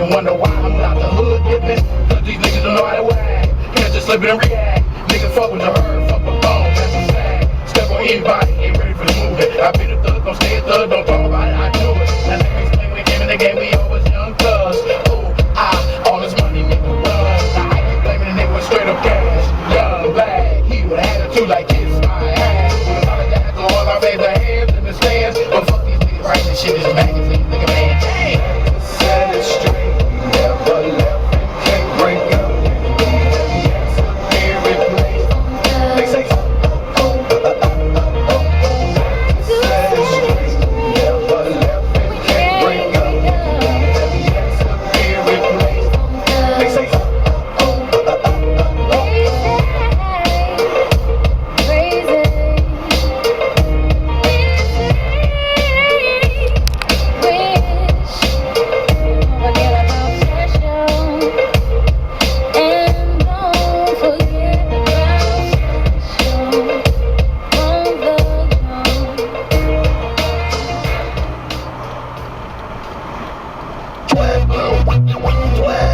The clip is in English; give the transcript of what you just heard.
and wonder why I'm not the hood dipping. Cause these niggas don't know how to act. Can't just slip it and react. Niggas fuck with the herd, fuck with bone, that's a fact. Step on anybody, ain't ready for the movement. I be the thug, don't stay a thug, don't talk about it, I do it. Now niggas claim we came in the game, we always young thugs. Ooh, all this money, nigga, run. Now I keep blaming the nigga with straight up cash. Young black, he with an attitude like kiss my ass. With a lot of dads on all our favorite hands in the stands. But fuck these niggas right, this shit is magazine, nigga, man, dang. Set it straight, never left, can't break up. What?